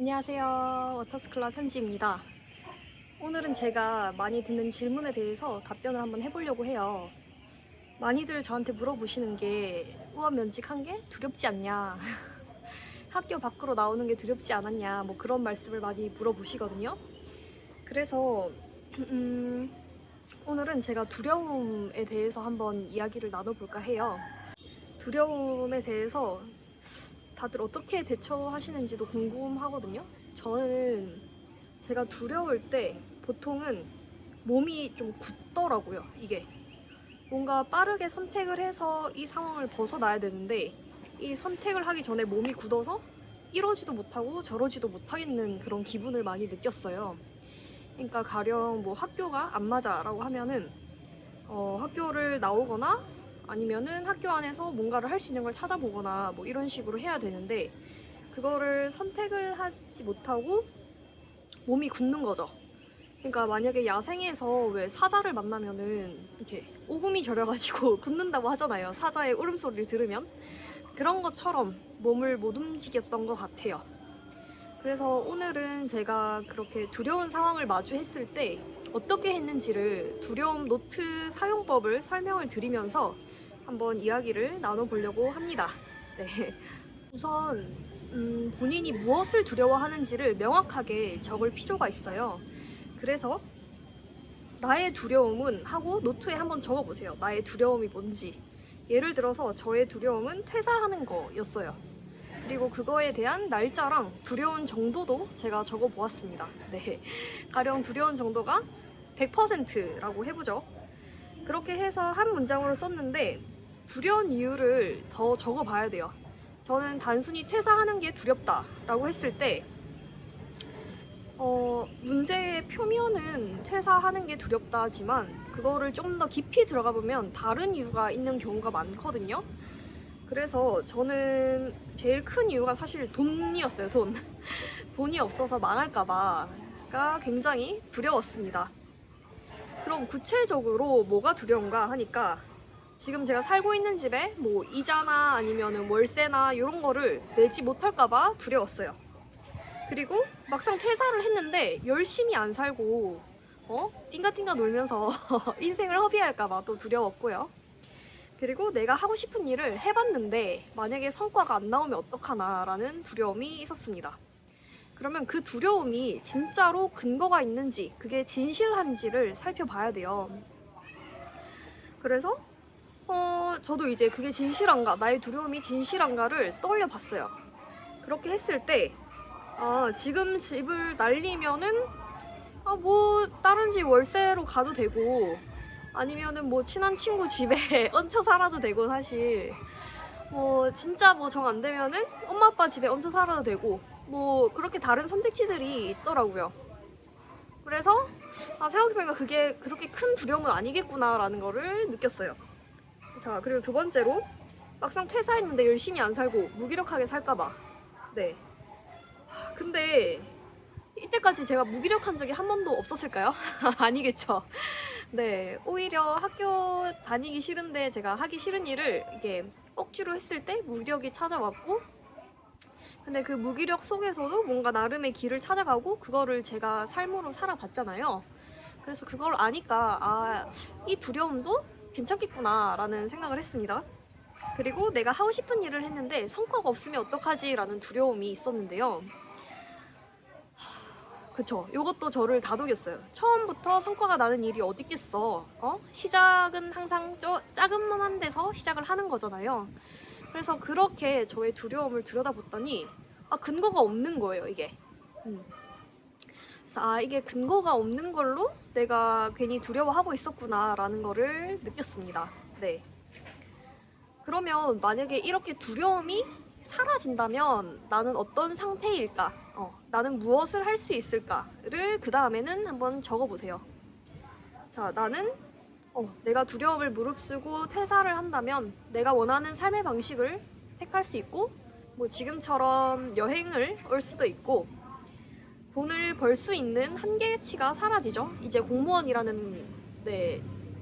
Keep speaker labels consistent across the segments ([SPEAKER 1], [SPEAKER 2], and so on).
[SPEAKER 1] 안녕하세요. 워터스클럽 현지입니다. 오늘은 제가 많이 듣는 질문에 대해서 답변을 한번 해보려고 해요. 많이들 저한테 물어보시는 게 우원면직한 게 두렵지 않냐, 학교 밖으로 나오는 게 두렵지 않았냐, 뭐 그런 말씀을 많이 물어보시거든요. 그래서 오늘은 제가 두려움에 대해서 한번 이야기를 나눠볼까 해요. 두려움에 대해서 다들 어떻게 대처하시는지도 궁금하거든요. 저는 제가 두려울 때 보통은 몸이 좀 굳더라고요. 이게 뭔가 빠르게 선택을 해서 이 상황을 벗어나야 되는데 이 선택을 하기 전에 몸이 굳어서 이러지도 못하고 저러지도 못하겠는 그런 기분을 많이 느꼈어요. 그러니까 가령 뭐 학교가 안 맞아 라고 하면은 학교를 나오거나 아니면은 학교 안에서 뭔가를 할 수 있는 걸 찾아보거나 뭐 이런 식으로 해야 되는데 그거를 선택을 하지 못하고 몸이 굳는 거죠. 그러니까 만약에 야생에서 왜 사자를 만나면은 이렇게 오금이 저려가지고 굳는다고 하잖아요. 사자의 울음소리를 들으면. 그런 것처럼 몸을 못 움직였던 것 같아요. 그래서 오늘은 제가 그렇게 두려운 상황을 마주했을 때 어떻게 했는지를 두려움 노트 사용법을 설명을 드리면서 한번 이야기를 나눠보려고 합니다. 네. 우선 본인이 무엇을 두려워하는지를 명확하게 적을 필요가 있어요. 그래서 나의 두려움은 하고 노트에 한번 적어보세요. 나의 두려움이 뭔지. 예를 들어서 저의 두려움은 퇴사하는 거였어요. 그리고 그거에 대한 날짜랑 두려운 정도도 제가 적어보았습니다. 네. 가령 두려운 정도가 100%라고 해보죠. 그렇게 해서 한 문장으로 썼는데 두려운 이유를 더 적어봐야 돼요. 저는 단순히 퇴사하는 게 두렵다라고 했을 때 문제의 표면은 퇴사하는 게 두렵다지만 그거를 좀 더 깊이 들어가 보면 다른 이유가 있는 경우가 많거든요. 그래서 저는 제일 큰 이유가 사실 돈이었어요. 돈이 없어서 망할까봐가 굉장히 두려웠습니다. 그럼 구체적으로 뭐가 두려운가 하니까 지금 제가 살고 있는 집에 뭐 이자나 아니면은 월세나 이런 거를 내지 못할까봐 두려웠어요. 그리고 막상 퇴사를 했는데 열심히 안 살고 띵가띵가 놀면서 인생을 허비할까봐 또 두려웠고요. 그리고 내가 하고 싶은 일을 해봤는데 만약에 성과가 안 나오면 어떡하나 라는 두려움이 있었습니다. 그러면 그 두려움이 진짜로 근거가 있는지 그게 진실한지를 살펴봐야 돼요. 그래서 저도 이제 그게 진실한가, 나의 두려움이 진실한가를 떠올려 봤어요. 그렇게 했을 때 지금 집을 날리면은 뭐 다른 집 월세로 가도 되고 아니면은 뭐 친한 친구 집에 얹혀 살아도 되고 사실 뭐 진짜 뭐 정 안 되면은 엄마 아빠 집에 얹혀 살아도 되고 뭐 그렇게 다른 선택지들이 있더라고요. 그래서 생각해보니까 그게 그렇게 큰 두려움은 아니겠구나라는 거를 느꼈어요. 자, 그리고 두 번째로 막상 퇴사했는데 열심히 안 살고 무기력하게 살까봐. 네. 근데 이때까지 제가 무기력한 적이 한 번도 없었을까요? 아니겠죠. 네, 오히려 학교 다니기 싫은데 제가 하기 싫은 일을 이게 억지로 했을 때 무기력이 찾아왔고, 근데 그 무기력 속에서도 뭔가 나름의 길을 찾아가고 그거를 제가 삶으로 살아봤잖아요. 그래서 그걸 아니까 이 두려움도 괜찮겠구나 라는 생각을 했습니다. 그리고 내가 하고 싶은 일을 했는데 성과가 없으면 어떡하지 라는 두려움이 있었는데요. 그쵸, 이것도 저를 다독였어요. 처음부터 성과가 나는 일이 어디 있겠어. 시작은 항상 작은 데서 시작을 하는 거잖아요. 그래서 그렇게 저의 두려움을 들여다봤더니 근거가 없는 거예요, 이게. 그래서 이게 근거가 없는 걸로 내가 괜히 두려워하고 있었구나 라는 거를 느꼈습니다. 네. 그러면 만약에 이렇게 두려움이 사라진다면 나는 어떤 상태일까? 나는 무엇을 할 수 있을까를 그 다음에는 한번 적어보세요. 자, 나는 내가 두려움을 무릅쓰고 퇴사를 한다면 내가 원하는 삶의 방식을 택할 수 있고 뭐 지금처럼 여행을 올 수도 있고 돈을 벌 수 있는 한계치가 사라지죠. 이제 공무원이라는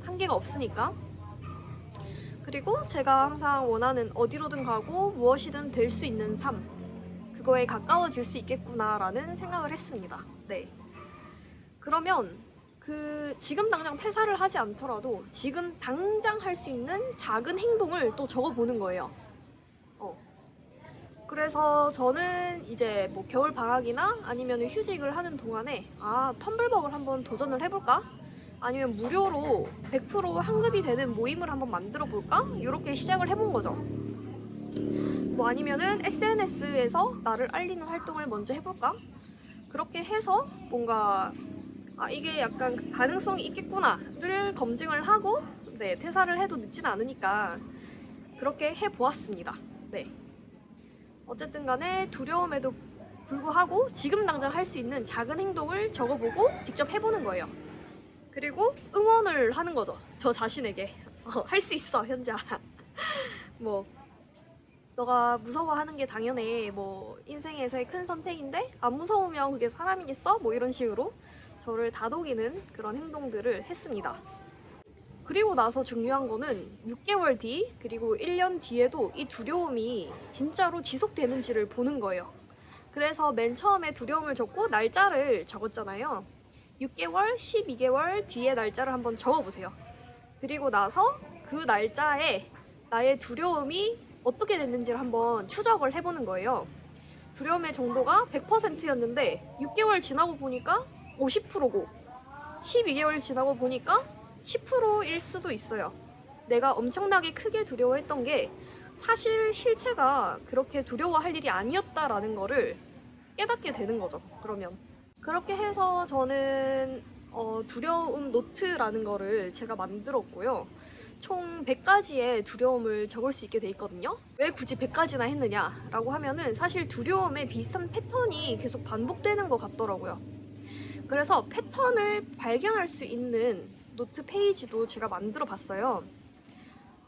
[SPEAKER 1] 한계가 없으니까. 그리고 제가 항상 원하는 어디로든 가고 무엇이든 될 수 있는 삶, 그거에 가까워질 수 있겠구나라는 생각을 했습니다. 네. 그러면 지금 당장 퇴사를 하지 않더라도 지금 당장 할 수 있는 작은 행동을 또 적어보는 거예요. 그래서 저는 이제 뭐 겨울 방학이나 아니면 휴직을 하는 동안에 텀블벅을 한번 도전을 해볼까? 아니면 무료로 100% 환급이 되는 모임을 한번 만들어 볼까? 이렇게 시작을 해본 거죠. 뭐 아니면은 SNS에서 나를 알리는 활동을 먼저 해볼까? 그렇게 해서 뭔가 이게 약간 가능성이 있겠구나를 검증을 하고 네, 퇴사를 해도 늦진 않으니까 그렇게 해보았습니다. 네. 어쨌든 간에 두려움에도 불구하고 지금 당장 할 수 있는 작은 행동을 적어보고 직접 해보는 거예요. 그리고 응원을 하는 거죠. 저 자신에게. 할 수 있어, 현자. 뭐 너가 무서워하는 게 당연해. 뭐 인생에서의 큰 선택인데 안 무서우면 그게 사람이겠어? 뭐 이런 식으로 저를 다독이는 그런 행동들을 했습니다. 그리고 나서 중요한 거는 6개월 뒤 그리고 1년 뒤에도 이 두려움이 진짜로 지속되는지를 보는 거예요. 그래서 맨 처음에 두려움을 적고 날짜를 적었잖아요. 6개월, 12개월 뒤에 날짜를 한번 적어보세요. 그리고 나서 그 날짜에 나의 두려움이 어떻게 됐는지를 한번 추적을 해보는 거예요. 두려움의 정도가 100%였는데 6개월 지나고 보니까 50%고 12개월 지나고 보니까 10%일 수도 있어요. 내가 엄청나게 크게 두려워했던 게 사실 실체가 그렇게 두려워할 일이 아니었다라는 거를 깨닫게 되는 거죠. 그러면 그렇게 해서 저는 두려움 노트라는 거를 제가 만들었고요. 총 100가지의 두려움을 적을 수 있게 돼 있거든요. 왜 굳이 100가지나 했느냐라고 하면은 사실 두려움에 비슷한 패턴이 계속 반복되는 것 같더라고요. 그래서 패턴을 발견할 수 있는 노트 페이지도 제가 만들어 봤어요.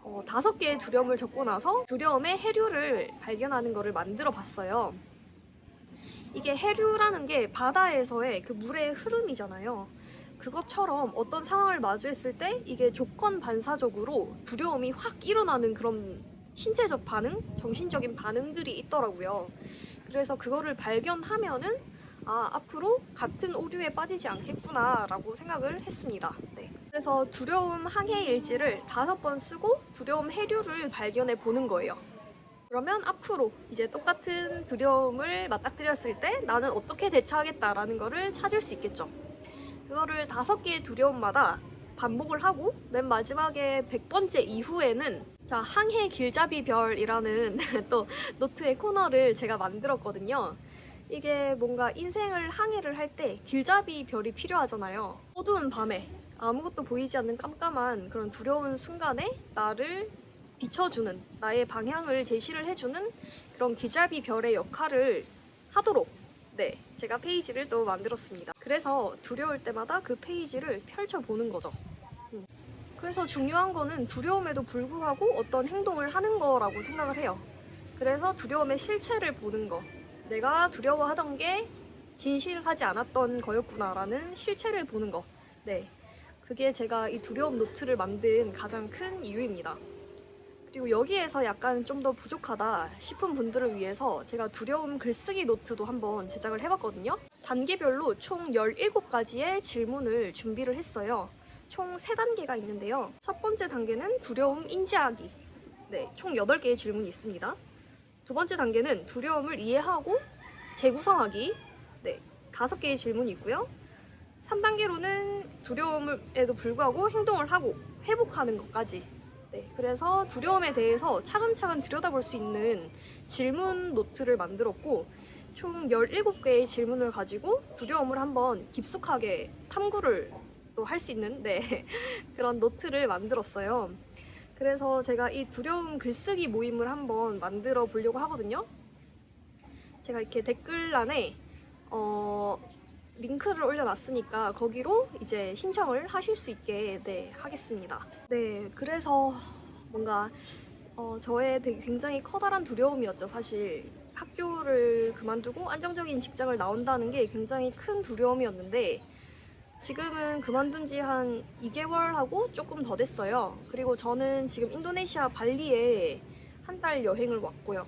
[SPEAKER 1] 5개의 두려움을 적고 나서 두려움의 해류를 발견하는 거를 만들어 봤어요. 이게 해류라는 게 바다에서의 그 물의 흐름이잖아요. 그것처럼 어떤 상황을 마주했을 때 이게 조건 반사적으로 두려움이 확 일어나는 그런 신체적 반응, 정신적인 반응들이 있더라고요. 그래서 그거를 발견하면은 앞으로 같은 오류에 빠지지 않겠구나 라고 생각을 했습니다. 네. 그래서 두려움 항해 일지를 5번 쓰고 두려움 해류를 발견해 보는 거예요. 그러면 앞으로 이제 똑같은 두려움을 맞닥뜨렸을 때 나는 어떻게 대처하겠다라는 거를 찾을 수 있겠죠. 그거를 5개의 두려움마다 반복을 하고 맨 마지막에 100번째 이후에는 항해 길잡이 별이라는 또 노트의 코너를 제가 만들었거든요. 이게 뭔가 인생을 항해를 할 때 길잡이 별이 필요하잖아요. 어두운 밤에 아무것도 보이지 않는 깜깜한 그런 두려운 순간에 나를 비춰주는, 나의 방향을 제시를 해주는 그런 길잡이 별의 역할을 하도록 제가 페이지를 또 만들었습니다. 그래서 두려울 때마다 그 페이지를 펼쳐보는 거죠. 그래서 중요한 거는 두려움에도 불구하고 어떤 행동을 하는 거라고 생각을 해요. 그래서 두려움의 실체를 보는 거. 내가 두려워하던 게 진실하지 않았던 거였구나라는 실체를 보는 거. 그게 제가 이 두려움 노트를 만든 가장 큰 이유입니다. 그리고 여기에서 약간 좀 더 부족하다 싶은 분들을 위해서 제가 두려움 글쓰기 노트도 한번 제작을 해봤거든요. 단계별로 총 17가지의 질문을 준비를 했어요. 총 3단계가 있는데요. 첫 번째 단계는 두려움 인지하기. 총 8개의 질문이 있습니다. 두 번째 단계는 두려움을 이해하고 재구성하기. 5개의 질문이 있고요. 3단계로는 두려움에도 불구하고 행동을 하고 회복하는 것까지. 그래서 두려움에 대해서 차근차근 들여다볼 수 있는 질문 노트를 만들었고 총 17개의 질문을 가지고 두려움을 한번 깊숙하게 탐구를 또 할 수 있는 그런 노트를 만들었어요. 그래서 제가 이 두려움 글쓰기 모임을 한번 만들어 보려고 하거든요. 제가 이렇게 댓글란에 링크를 올려놨으니까 거기로 이제 신청을 하실 수 있게 하겠습니다. 그래서 뭔가 저의 되게 굉장히 커다란 두려움이었죠. 사실 학교를 그만두고 안정적인 직장을 나온다는 게 굉장히 큰 두려움이었는데 지금은 그만둔 지 한 2개월하고 조금 더 됐어요. 그리고 저는 지금 인도네시아 발리에 한 달 여행을 왔고요.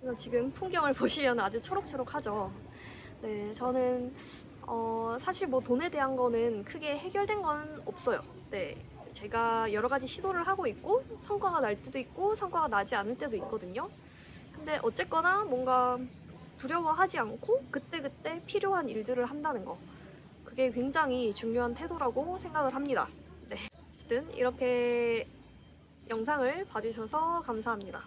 [SPEAKER 1] 그래서 지금 풍경을 보시면 아주 초록초록하죠. 네, 저는 사실 뭐 돈에 대한 거는 크게 해결된 건 없어요. 네, 제가 여러 가지 시도를 하고 있고 성과가 날 때도 있고 성과가 나지 않을 때도 있거든요. 근데 어쨌거나 뭔가 두려워하지 않고 그때그때 필요한 일들을 한다는 거, 그게 굉장히 중요한 태도라고 생각을 합니다. 네, 어쨌든 이렇게 영상을 봐주셔서 감사합니다.